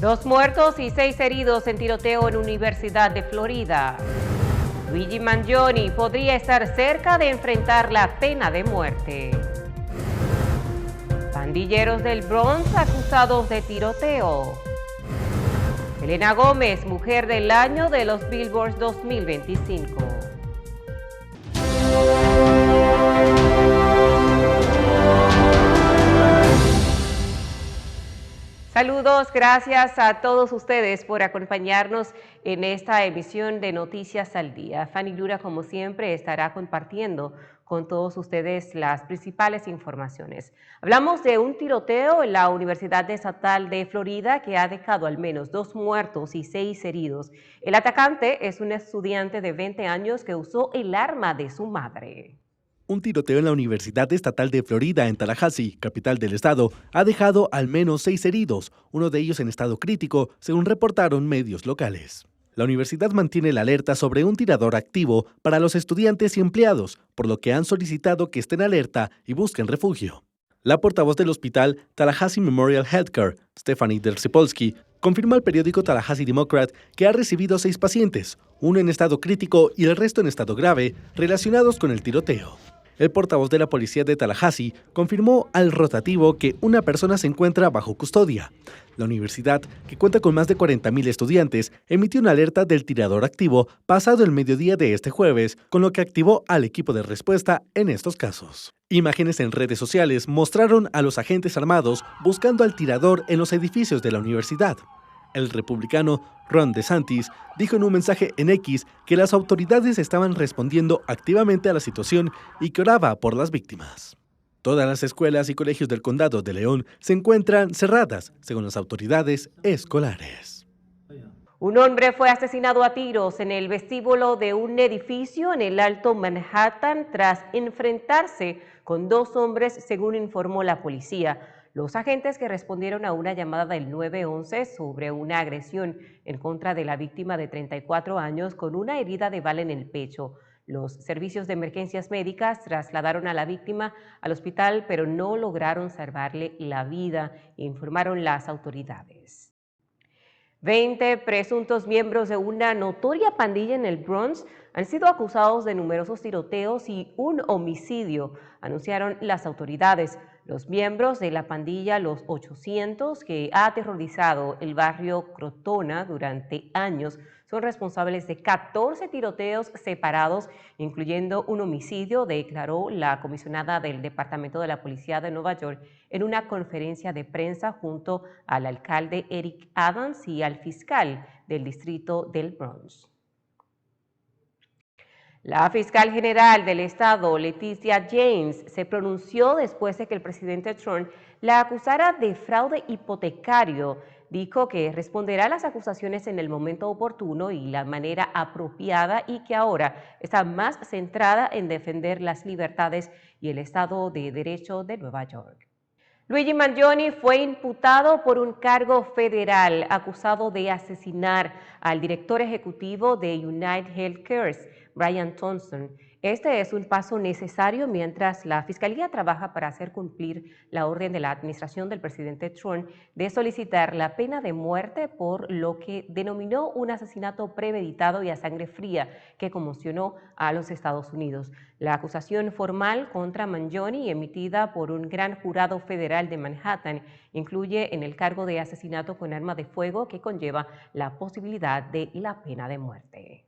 2 muertos y 6 heridos en tiroteo en Universidad de Florida. Luigi Mangione podría estar cerca de enfrentar la pena de muerte. Pandilleros del Bronx acusados de tiroteo. Selena Gómez, Mujer del Año de los Billboard 2025. Saludos, gracias a todos ustedes por acompañarnos en esta emisión de Noticias al Día. Fanny Lura, como siempre, estará compartiendo con todos ustedes las principales informaciones. Hablamos de un tiroteo en la Universidad Estatal de Florida que ha dejado al menos 2 muertos y 6 heridos. El atacante es un estudiante de 20 años que usó el arma de su madre. Un tiroteo en la Universidad Estatal de Florida, en Tallahassee, capital del estado, ha dejado al menos 6 heridos, uno de ellos en estado crítico, según reportaron medios locales. La universidad mantiene la alerta sobre un tirador activo para los estudiantes y empleados, por lo que han solicitado que estén alerta y busquen refugio. La portavoz del hospital Tallahassee Memorial Healthcare, Stephanie Dersipolsky, confirmó al periódico Tallahassee Democrat que ha recibido 6 pacientes, uno en estado crítico y el resto en estado grave, relacionados con el tiroteo. El portavoz de la policía de Tallahassee confirmó al rotativo que una persona se encuentra bajo custodia. La universidad, que cuenta con más de 40,000 estudiantes, emitió una alerta del tirador activo pasado el mediodía de este jueves, con lo que activó al equipo de respuesta en estos casos. Imágenes en redes sociales mostraron a los agentes armados buscando al tirador en los edificios de la universidad. El republicano Ron DeSantis dijo en un mensaje en X que las autoridades estaban respondiendo activamente a la situación y que oraba por las víctimas. Todas las escuelas y colegios del condado de León se encuentran cerradas, según las autoridades escolares. Un hombre fue asesinado a tiros en el vestíbulo de un edificio en el Alto Manhattan tras enfrentarse con 2 hombres, según informó la policía. Los agentes que respondieron a una llamada del 911 sobre una agresión en contra de la víctima de 34 años con una herida de bala en el pecho. Los servicios de emergencias médicas trasladaron a la víctima al hospital, pero no lograron salvarle la vida, informaron las autoridades. 20 presuntos miembros de una notoria pandilla en el Bronx han sido acusados de numerosos tiroteos y un homicidio, anunciaron las autoridades. Los miembros de la pandilla Los 800, que ha aterrorizado el barrio Crotona durante años, son responsables de 14 tiroteos separados, incluyendo un homicidio, declaró la comisionada del Departamento de la Policía de Nueva York en una conferencia de prensa junto al alcalde Eric Adams y al fiscal del distrito del Bronx. La fiscal general del estado, Leticia James, se pronunció después de que el presidente Trump la acusara de fraude hipotecario. Dijo que responderá a las acusaciones en el momento oportuno y la manera apropiada y que ahora está más centrada en defender las libertades y el Estado de Derecho de Nueva York. Luigi Mangione fue imputado por un cargo federal acusado de asesinar al director ejecutivo de United Healthcare, Brian Thompson. Este es un paso necesario mientras la Fiscalía trabaja para hacer cumplir la orden de la administración del presidente Trump de solicitar la pena de muerte por lo que denominó un asesinato premeditado y a sangre fría que conmocionó a los Estados Unidos. La acusación formal contra Mangione, emitida por un gran jurado federal de Manhattan, incluye en el cargo de asesinato con arma de fuego que conlleva la posibilidad de la pena de muerte.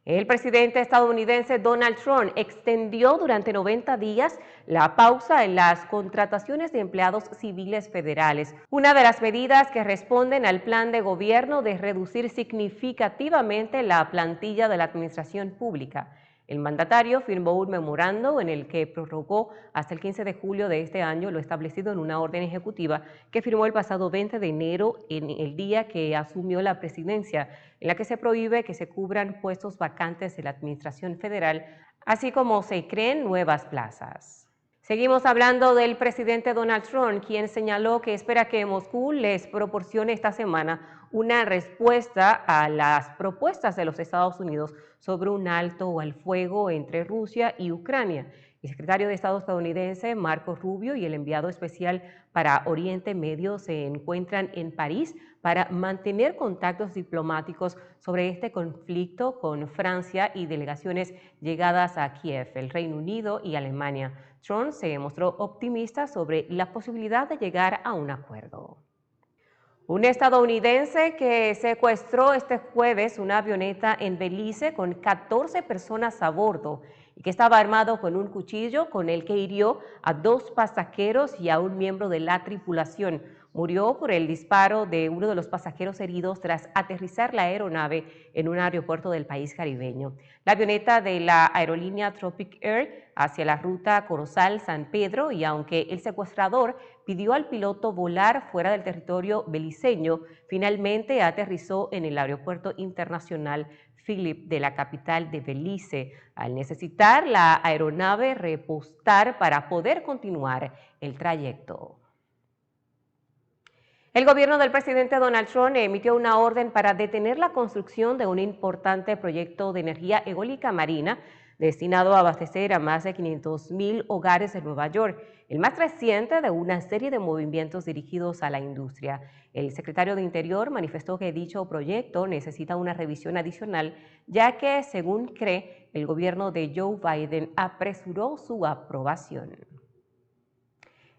El presidente estadounidense Donald Trump extendió durante 90 días la pausa en las contrataciones de empleados civiles federales, una de las medidas que responden al plan de gobierno de reducir significativamente la plantilla de la administración pública. El mandatario firmó un memorando en el que prorrogó hasta el 15 de julio de este año lo establecido en una orden ejecutiva que firmó el pasado 20 de enero, en el día que asumió la presidencia, en la que se prohíbe que se cubran puestos vacantes de la administración federal, así como se creen nuevas plazas. Seguimos hablando del presidente Donald Trump, quien señaló que espera que Moscú les proporcione esta semana una respuesta a las propuestas de los Estados Unidos sobre un alto al fuego entre Rusia y Ucrania. El secretario de Estado estadounidense, Marco Rubio, y el enviado especial para Oriente Medio se encuentran en París para mantener contactos diplomáticos sobre este conflicto con Francia y delegaciones llegadas a Kiev, el Reino Unido y Alemania. Trump se mostró optimista sobre la posibilidad de llegar a un acuerdo. Un estadounidense que secuestró este jueves una avioneta en Belice con 14 personas a bordo y que estaba armado con un cuchillo con el que hirió a 2 pasajeros y a un miembro de la tripulación. Murió por el disparo de uno de los pasajeros heridos tras aterrizar la aeronave en un aeropuerto del país caribeño. La avioneta de la aerolínea Tropic Air hacia la ruta Corozal-San Pedro, y aunque el secuestrador pidió al piloto volar fuera del territorio beliceño, finalmente aterrizó en el aeropuerto internacional Philip de la capital de Belice, al necesitar la aeronave repostar para poder continuar el trayecto. El gobierno del presidente Donald Trump emitió una orden para detener la construcción de un importante proyecto de energía eólica marina destinado a abastecer a más de 500,000 hogares en Nueva York, el más reciente de una serie de movimientos dirigidos a la industria. El secretario de Interior manifestó que dicho proyecto necesita una revisión adicional, ya que, según cree, el gobierno de Joe Biden apresuró su aprobación.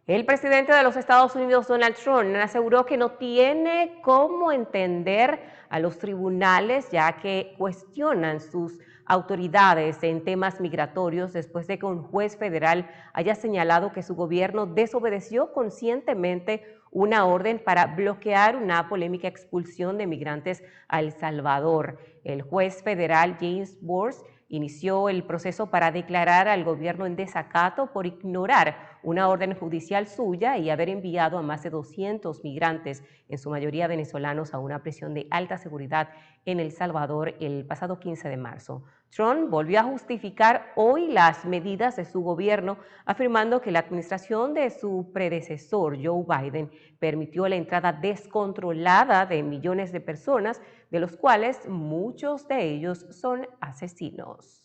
El presidente de los Estados Unidos, Donald Trump, aseguró que no tiene cómo entender a los tribunales, ya que cuestionan sus autoridades en temas migratorios después de que un juez federal haya señalado que su gobierno desobedeció conscientemente una orden para bloquear una polémica expulsión de migrantes a El Salvador. El juez federal James Bors inició el proceso para declarar al gobierno en desacato por ignorar una orden judicial suya y haber enviado a más de 200 migrantes, en su mayoría venezolanos, a una prisión de alta seguridad en El Salvador el pasado 15 de marzo. Trump volvió a justificar hoy las medidas de su gobierno, afirmando que la administración de su predecesor, Joe Biden, permitió la entrada descontrolada de millones de personas, de los cuales muchos de ellos son asesinos.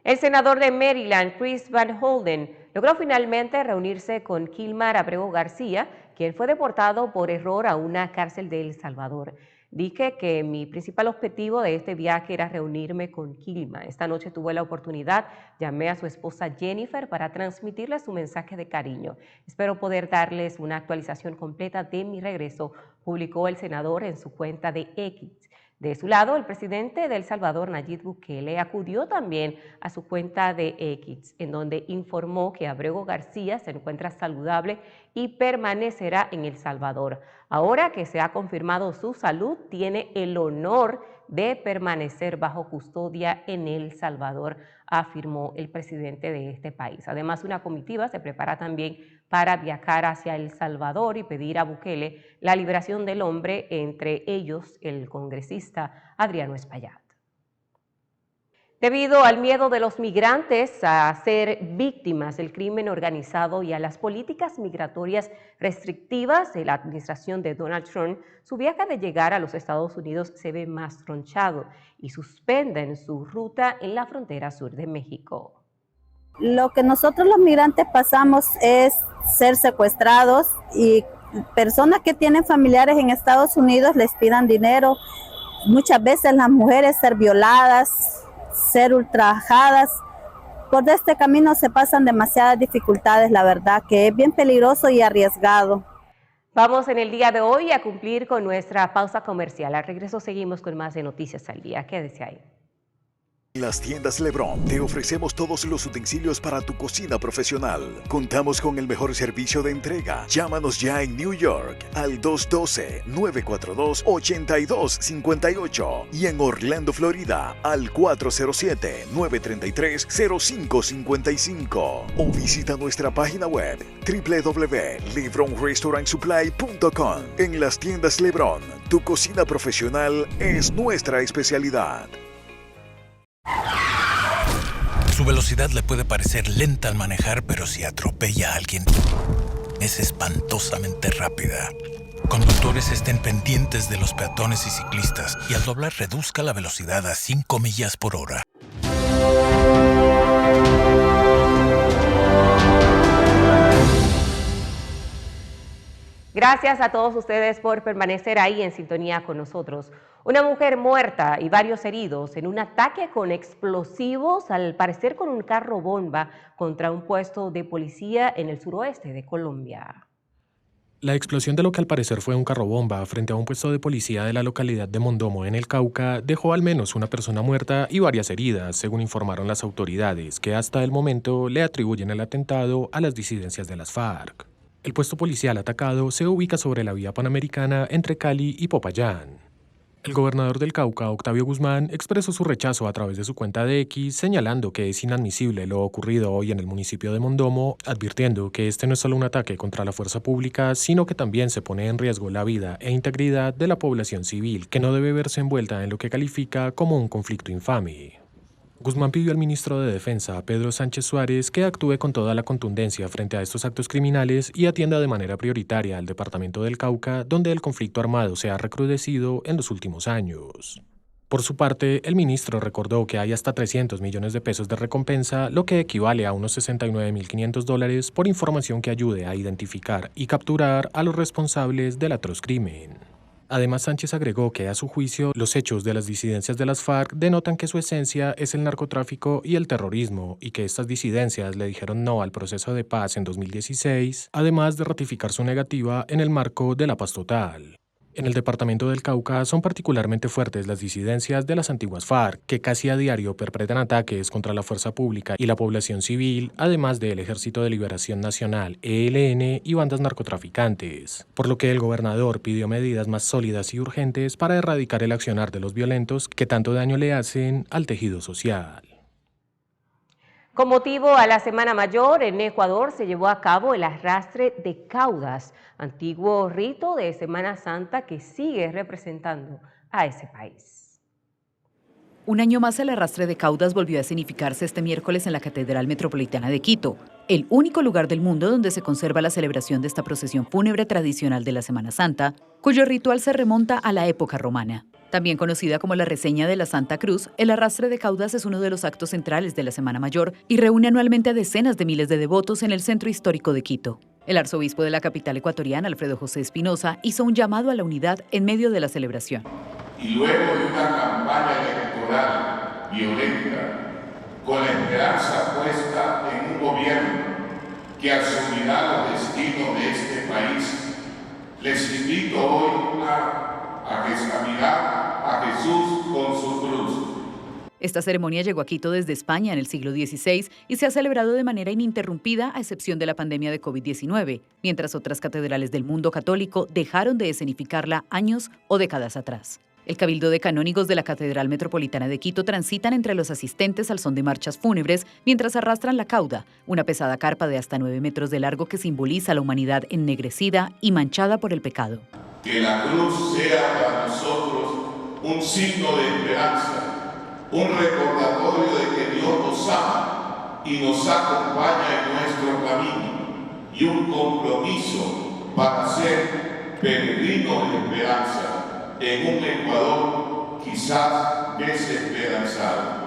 El senador de Maryland, Chris Van Hollen, logró finalmente reunirse con Kilmar Abrego García, quien fue deportado por error a una cárcel de El Salvador. Dije que mi principal objetivo de este viaje era reunirme con Kilmar. Esta noche tuve la oportunidad, llamé a su esposa Jennifer para transmitirle su mensaje de cariño. Espero poder darles una actualización completa de mi regreso, publicó el senador en su cuenta de X. De su lado, el presidente de El Salvador, Nayib Bukele, acudió también a su cuenta de X, en donde informó que Abrego García se encuentra saludable y permanecerá en El Salvador. Ahora que se ha confirmado su salud, tiene el honor de permanecer bajo custodia en El Salvador, afirmó el presidente de este país. Además, una comitiva se prepara también para viajar hacia El Salvador y pedir a Bukele la liberación del hombre, entre ellos el congresista Adriano Espaillat. Debido al miedo de los migrantes a ser víctimas del crimen organizado y a las políticas migratorias restrictivas de la administración de Donald Trump, su viaje de llegar a los Estados Unidos se ve más tronchado y suspenden su ruta en la frontera sur de México. Lo que nosotros los migrantes pasamos es ser secuestrados y personas que tienen familiares en Estados Unidos les pidan dinero. Muchas veces las mujeres ser violadas, ser ultrajadas. Por este camino se pasan demasiadas dificultades, la verdad que es bien peligroso y arriesgado. Vamos en el día de hoy a cumplir con nuestra pausa comercial. Al regreso seguimos con más de Noticias al Día. Quédese ahí. En las tiendas LeBron te ofrecemos todos los utensilios para tu cocina profesional. Contamos con el mejor servicio de entrega. Llámanos ya en New York al 212-942-8258 y en Orlando, Florida al 407-933-0555 o visita nuestra página web www.lebronrestaurantsupply.com. En las tiendas LeBron, tu cocina profesional es nuestra especialidad. Su velocidad le puede parecer lenta al manejar, pero si atropella a alguien, es espantosamente rápida. Conductores, estén pendientes de los peatones y ciclistas y al doblar reduzca la velocidad a 5 millas por hora. Gracias a todos ustedes por permanecer ahí en sintonía con nosotros. Una mujer muerta y varios heridos en un ataque con explosivos, al parecer con un carro bomba, contra un puesto de policía en el suroeste de Colombia. La explosión de lo que al parecer fue un carro bomba frente a un puesto de policía de la localidad de Mondomo, en el Cauca, dejó al menos una persona muerta y varias heridas, según informaron las autoridades, que hasta el momento le atribuyen el atentado a las disidencias de las FARC. El puesto policial atacado se ubica sobre la vía panamericana entre Cali y Popayán. El gobernador del Cauca, Octavio Guzmán, expresó su rechazo a través de su cuenta de X, señalando que es inadmisible lo ocurrido hoy en el municipio de Mondomo, advirtiendo que este no es solo un ataque contra la fuerza pública, sino que también se pone en riesgo la vida e integridad de la población civil, que no debe verse envuelta en lo que califica como un conflicto infame. Guzmán pidió al ministro de Defensa, Pedro Sánchez Suárez, que actúe con toda la contundencia frente a estos actos criminales y atienda de manera prioritaria al departamento del Cauca, donde el conflicto armado se ha recrudecido en los últimos años. Por su parte, el ministro recordó que hay hasta 300 millones de pesos de recompensa, lo que equivale a unos $69.500 por información que ayude a identificar y capturar a los responsables del atroz crimen. Además, Sánchez agregó que, a su juicio, los hechos de las disidencias de las FARC denotan que su esencia es el narcotráfico y el terrorismo, y que estas disidencias le dijeron no al proceso de paz en 2016, además de ratificar su negativa en el marco de la paz total. En el departamento del Cauca son particularmente fuertes las disidencias de las antiguas FARC, que casi a diario perpetran ataques contra la fuerza pública y la población civil, además del Ejército de Liberación Nacional, ELN, y bandas narcotraficantes, por lo que el gobernador pidió medidas más sólidas y urgentes para erradicar el accionar de los violentos que tanto daño le hacen al tejido social. Con motivo a la Semana Mayor, en Ecuador se llevó a cabo el arrastre de caudas, antiguo rito de Semana Santa que sigue representando a ese país. Un año más, el arrastre de caudas volvió a escenificarse este miércoles en la Catedral Metropolitana de Quito, el único lugar del mundo donde se conserva la celebración de esta procesión fúnebre tradicional de la Semana Santa, cuyo ritual se remonta a la época romana. También conocida como la Reseña de la Santa Cruz, el arrastre de caudas es uno de los actos centrales de la Semana Mayor y reúne anualmente a decenas de miles de devotos en el centro histórico de Quito. El arzobispo de la capital ecuatoriana, Alfredo José Espinosa, hizo un llamado a la unidad en medio de la celebración. Y luego de una campaña electoral violenta, con la esperanza puesta en un gobierno que asumirá los destinos de este país, les invito hoy a mirar a Jesús con su cruz. Esta ceremonia llegó a Quito desde España en el siglo XVI y se ha celebrado de manera ininterrumpida a excepción de la pandemia de COVID-19, mientras otras catedrales del mundo católico dejaron de escenificarla años o décadas atrás. El Cabildo de Canónigos de la Catedral Metropolitana de Quito transitan entre los asistentes al son de marchas fúnebres mientras arrastran la cauda, una pesada carpa de hasta 9 metros de largo que simboliza a la humanidad ennegrecida y manchada por el pecado. Que la cruz sea para nosotros un signo de esperanza, un recordatorio de que Dios nos ama y nos acompaña en nuestro camino, y un compromiso para ser peregrinos de esperanza en un Ecuador quizás desesperanzado.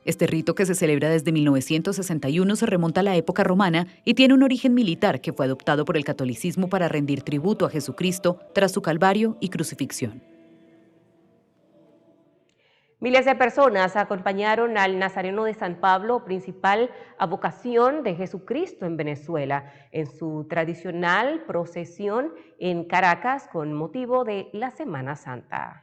Este rito, que se celebra desde 1961, se remonta a la época romana y tiene un origen militar que fue adoptado por el catolicismo para rendir tributo a Jesucristo tras su calvario y crucifixión. Miles de personas acompañaron al Nazareno de San Pablo, principal advocación de Jesucristo en Venezuela, en su tradicional procesión en Caracas con motivo de la Semana Santa.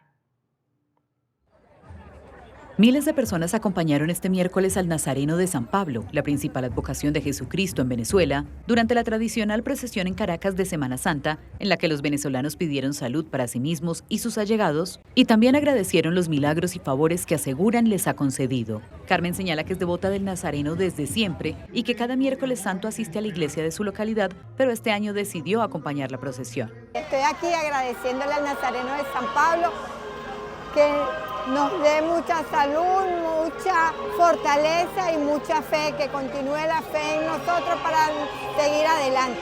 Miles de personas acompañaron este miércoles al Nazareno de San Pablo, la principal advocación de Jesucristo en Venezuela, durante la tradicional procesión en Caracas de Semana Santa, en la que los venezolanos pidieron salud para sí mismos y sus allegados, y también agradecieron los milagros y favores que aseguran les ha concedido. Carmen señala que es devota del Nazareno desde siempre y que cada miércoles santo asiste a la iglesia de su localidad, pero este año decidió acompañar la procesión. Estoy aquí agradeciéndole al Nazareno de San Pablo que nos dé mucha salud, mucha fortaleza y mucha fe, que continúe la fe en nosotros para seguir adelante.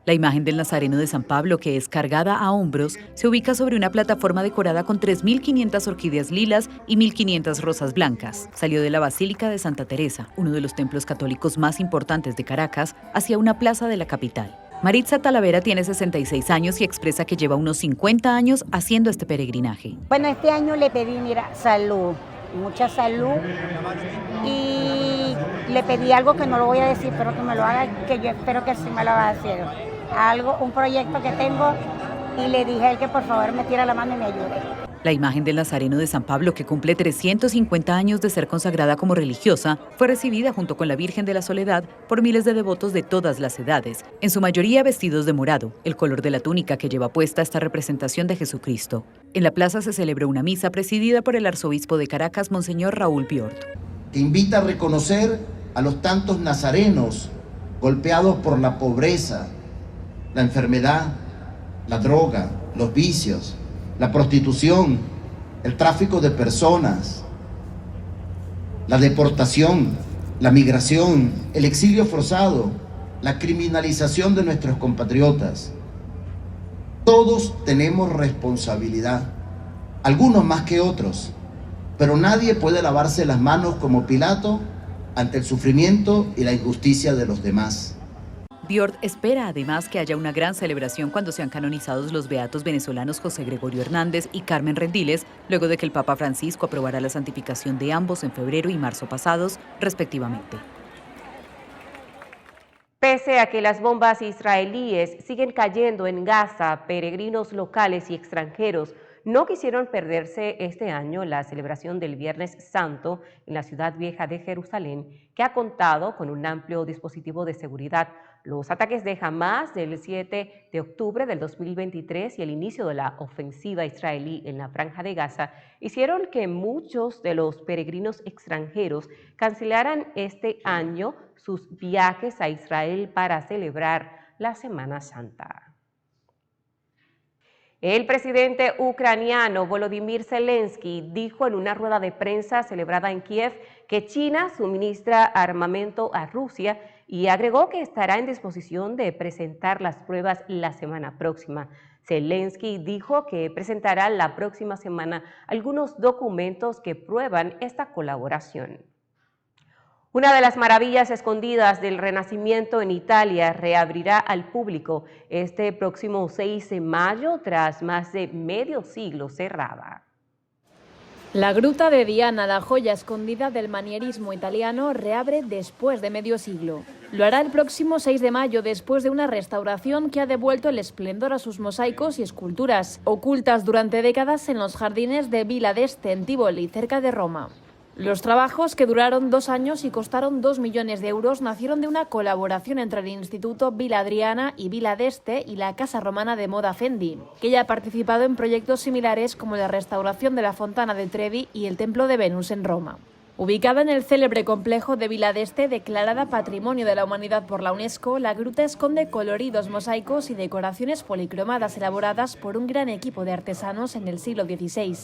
La imagen del Nazareno de San Pablo, que es cargada a hombros, se ubica sobre una plataforma decorada con 3.500 orquídeas lilas y 1.500 rosas blancas. Salió de la Basílica de Santa Teresa, uno de los templos católicos más importantes de Caracas, hacia una plaza de la capital. Maritza Talavera tiene 66 años y expresa que lleva unos 50 años haciendo este peregrinaje. Bueno, este año le pedí, mira, salud, mucha salud, y le pedí algo que no lo voy a decir, pero que me lo haga, que yo espero que sí me lo va a hacer. Un proyecto que tengo, y le dije a él que por favor me tira la mano y me ayude. La imagen del Nazareno de San Pablo, que cumple 350 años de ser consagrada como religiosa, fue recibida junto con la Virgen de la Soledad por miles de devotos de todas las edades, en su mayoría vestidos de morado, el color de la túnica que lleva puesta esta representación de Jesucristo. En la plaza se celebró una misa presidida por el arzobispo de Caracas, Monseñor Raúl Biort. Que invita a reconocer a los tantos nazarenos golpeados por la pobreza, la enfermedad, la droga, los vicios, la prostitución, el tráfico de personas, la deportación, la migración, el exilio forzado, la criminalización de nuestros compatriotas. Todos tenemos responsabilidad, algunos más que otros, pero nadie puede lavarse las manos como Pilato ante el sufrimiento y la injusticia de los demás. Biort espera además que haya una gran celebración cuando sean canonizados los beatos venezolanos José Gregorio Hernández y Carmen Rendiles, luego de que el Papa Francisco aprobara la santificación de ambos en febrero y marzo pasados, respectivamente. Pese a que las bombas israelíes siguen cayendo en Gaza, peregrinos locales y extranjeros no quisieron perderse este año la celebración del Viernes Santo en la ciudad vieja de Jerusalén, que ha contado con un amplio dispositivo de seguridad. Los ataques de Hamás del 7 de octubre del 2023 y el inicio de la ofensiva israelí en la Franja de Gaza hicieron que muchos de los peregrinos extranjeros cancelaran este año sus viajes a Israel para celebrar la Semana Santa. El presidente ucraniano Volodymyr Zelensky dijo en una rueda de prensa celebrada en Kiev que China suministra armamento a Rusia y agregó que estará en disposición de presentar las pruebas la semana próxima. Zelensky dijo que presentará la próxima semana algunos documentos que prueban esta colaboración. Una de las maravillas escondidas del Renacimiento en Italia reabrirá al público este próximo 6 de mayo tras más de medio siglo cerrada. La Gruta de Diana, la joya escondida del manierismo italiano, reabre después de medio siglo. Lo hará el próximo 6 de mayo después de una restauración que ha devuelto el esplendor a sus mosaicos y esculturas, ocultas durante décadas en los jardines de Villa d'Este en Tivoli, cerca de Roma. Los trabajos, que duraron 2 años y costaron 2 millones de euros, nacieron de una colaboración entre el Instituto Villa Adriana y Villa d'Este y la Casa Romana de Moda Fendi, que ya ha participado en proyectos similares como la restauración de la Fontana de Trevi y el Templo de Venus en Roma. Ubicada en el célebre complejo de Villa d'Este, declarada Patrimonio de la Humanidad por la UNESCO, la gruta esconde coloridos mosaicos y decoraciones policromadas elaboradas por un gran equipo de artesanos en el siglo XVI.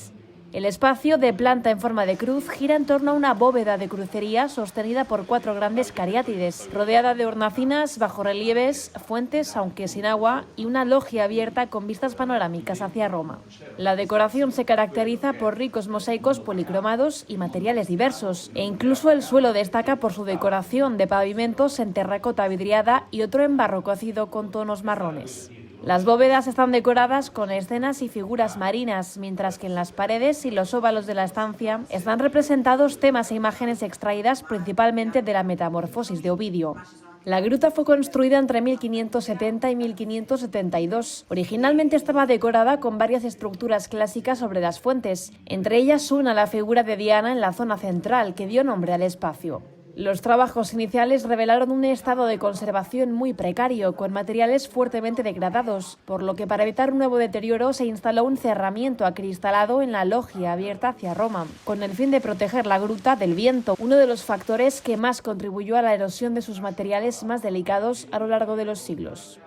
El espacio, de planta en forma de cruz, gira en torno a una bóveda de crucería sostenida por 4 grandes cariátides, rodeada de hornacinas, bajorrelieves, fuentes, aunque sin agua, y una logia abierta con vistas panorámicas hacia Roma. La decoración se caracteriza por ricos mosaicos policromados y materiales diversos, e incluso el suelo destaca por su decoración de pavimentos en terracota vidriada y otro en barro cocido con tonos marrones. Las bóvedas están decoradas con escenas y figuras marinas, mientras que en las paredes y los óvalos de la estancia están representados temas e imágenes extraídas principalmente de la Metamorfosis de Ovidio. La gruta fue construida entre 1570 y 1572. Originalmente estaba decorada con varias estructuras clásicas sobre las fuentes, entre ellas una la figura de Diana en la zona central, que dio nombre al espacio. Los trabajos iniciales revelaron un estado de conservación muy precario, con materiales fuertemente degradados, por lo que para evitar un nuevo deterioro se instaló un cerramiento acristalado en la logia abierta hacia Roma, con el fin de proteger la gruta del viento, uno de los factores que más contribuyó a la erosión de sus materiales más delicados a lo largo de los siglos.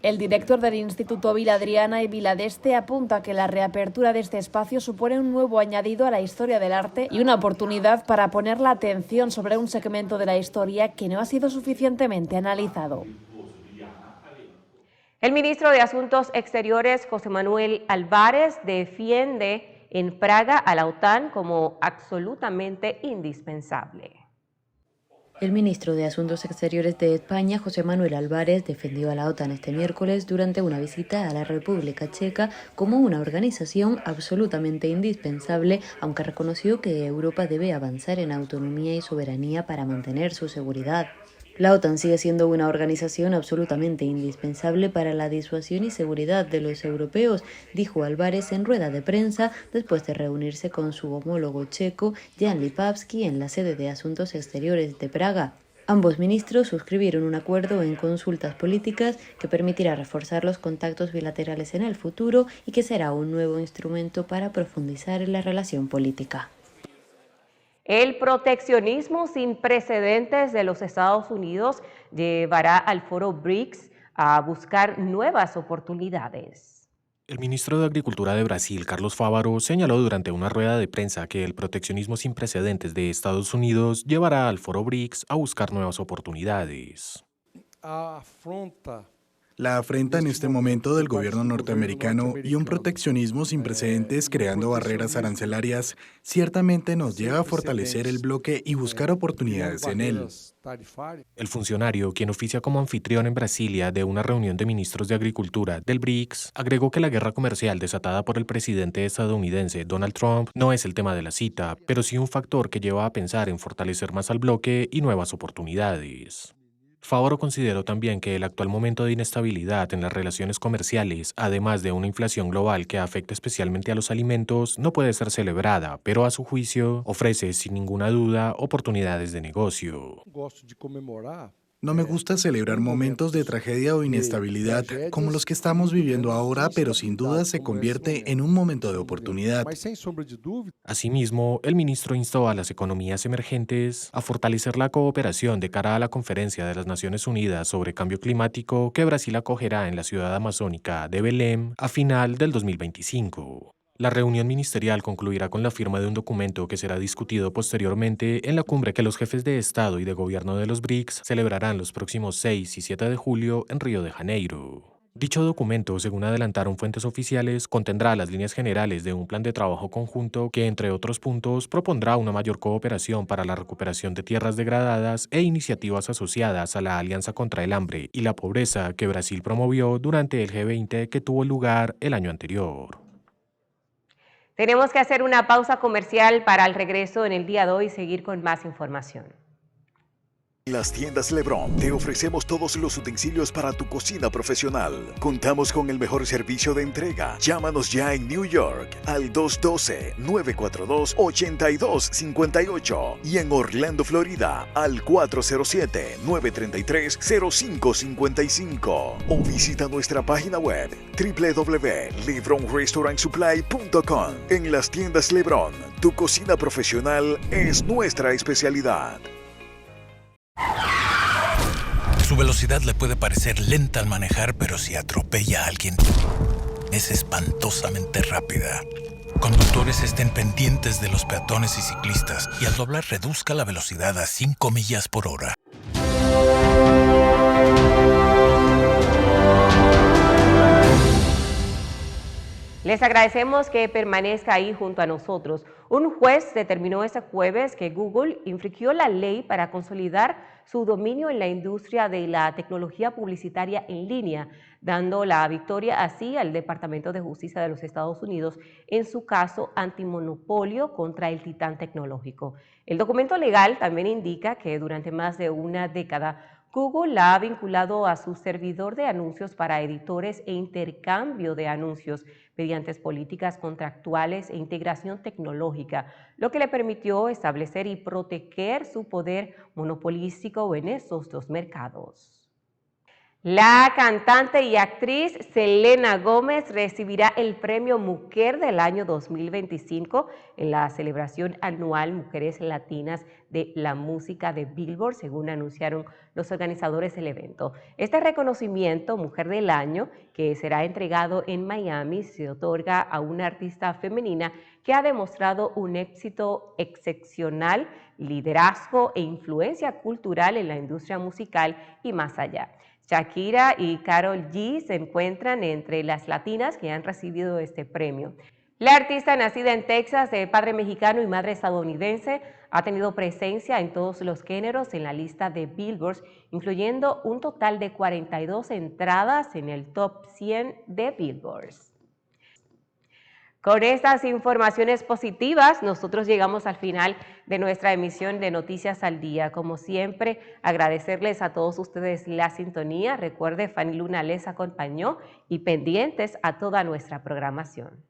El director del Instituto Villa Adriana y Villa d'Este apunta que la reapertura de este espacio supone un nuevo añadido a la historia del arte y una oportunidad para poner la atención sobre un segmento de la historia que no ha sido suficientemente analizado. El ministro de Asuntos Exteriores, José Manuel Álvarez, defiende en Praga a la OTAN como absolutamente indispensable. El ministro de Asuntos Exteriores de España, José Manuel Álvarez, defendió a la OTAN este miércoles durante una visita a la República Checa como una organización absolutamente indispensable, aunque reconoció que Europa debe avanzar en autonomía y soberanía para mantener su seguridad. La OTAN sigue siendo una organización absolutamente indispensable para la disuasión y seguridad de los europeos, dijo Álvarez en rueda de prensa después de reunirse con su homólogo checo, Jan Lipavsky, en la sede de Asuntos Exteriores de Praga. Ambos ministros suscribieron un acuerdo en consultas políticas que permitirá reforzar los contactos bilaterales en el futuro y que será un nuevo instrumento para profundizar en la relación política. El proteccionismo sin precedentes de los Estados Unidos llevará al foro BRICS a buscar nuevas oportunidades. El ministro de Agricultura de Brasil, Carlos Fávaro, señaló durante una rueda de prensa que el proteccionismo sin precedentes de Estados Unidos llevará al foro BRICS a buscar nuevas oportunidades. La afrenta en este momento del gobierno norteamericano y un proteccionismo sin precedentes creando barreras arancelarias ciertamente nos lleva a fortalecer el bloque y buscar oportunidades en él. El funcionario, quien oficia como anfitrión en Brasilia de una reunión de ministros de Agricultura del BRICS, agregó que la guerra comercial desatada por el presidente estadounidense Donald Trump no es el tema de la cita, pero sí un factor que lleva a pensar en fortalecer más al bloque y nuevas oportunidades. Fávaro consideró también que el actual momento de inestabilidad en las relaciones comerciales, además de una inflación global que afecta especialmente a los alimentos, no puede ser celebrada, pero a su juicio ofrece sin ninguna duda oportunidades de negocio. No me gusta celebrar momentos de tragedia o inestabilidad como los que estamos viviendo ahora, pero sin duda se convierte en un momento de oportunidad. Asimismo, el ministro instó a las economías emergentes a fortalecer la cooperación de cara a la Conferencia de las Naciones Unidas sobre Cambio Climático que Brasil acogerá en la ciudad amazónica de Belém a final del 2025. La reunión ministerial concluirá con la firma de un documento que será discutido posteriormente en la cumbre que los jefes de Estado y de Gobierno de los BRICS celebrarán los próximos 6 y 7 de julio en Río de Janeiro. Dicho documento, según adelantaron fuentes oficiales, contendrá las líneas generales de un plan de trabajo conjunto que, entre otros puntos, propondrá una mayor cooperación para la recuperación de tierras degradadas e iniciativas asociadas a la Alianza contra el Hambre y la Pobreza que Brasil promovió durante el G20 que tuvo lugar el año anterior. Tenemos que hacer una pausa comercial para al regreso en el día de hoy seguir con más información. En las tiendas Lebrón te ofrecemos todos los utensilios para tu cocina profesional. Contamos con el mejor servicio de entrega. Llámanos ya en New York al 212-942-8258 y en Orlando, Florida al 407-933-0555 o visita nuestra página web www.lebronrestaurantsupply.com. En las tiendas Lebrón, tu cocina profesional es nuestra especialidad. Su velocidad le puede parecer lenta al manejar, pero si atropella a alguien, es espantosamente rápida. Conductores estén pendientes de los peatones y ciclistas y al doblar reduzca la velocidad a 5 millas por hora. Les agradecemos que permanezca ahí junto a nosotros. Un juez determinó este jueves que Google infringió la ley para consolidar su dominio en la industria de la tecnología publicitaria en línea, dando la victoria así al Departamento de Justicia de los Estados Unidos en su caso antimonopolio contra el titán tecnológico. El documento legal también indica que durante más de una década Google la ha vinculado a su servidor de anuncios para editores e intercambio de anuncios mediante políticas contractuales e integración tecnológica, lo que le permitió establecer y proteger su poder monopolístico en estos dos mercados. La cantante y actriz Selena Gómez recibirá el Premio Mujer del año 2025 en la celebración anual Mujeres Latinas de la Música de Billboard, según anunciaron los organizadores del evento. Este reconocimiento, Mujer del Año, que será entregado en Miami, se otorga a una artista femenina que ha demostrado un éxito excepcional, liderazgo e influencia cultural en la industria musical y más allá. Shakira y Karol G se encuentran entre las latinas que han recibido este premio. La artista nacida en Texas, de padre mexicano y madre estadounidense, ha tenido presencia en todos los géneros en la lista de Billboard, incluyendo un total de 42 entradas en el top 100 de Billboard. Con estas informaciones positivas, nosotros llegamos al final de nuestra emisión de Noticias al Día. Como siempre, agradecerles a todos ustedes la sintonía. Recuerde, Fanny Luna les acompañó y pendientes a toda nuestra programación.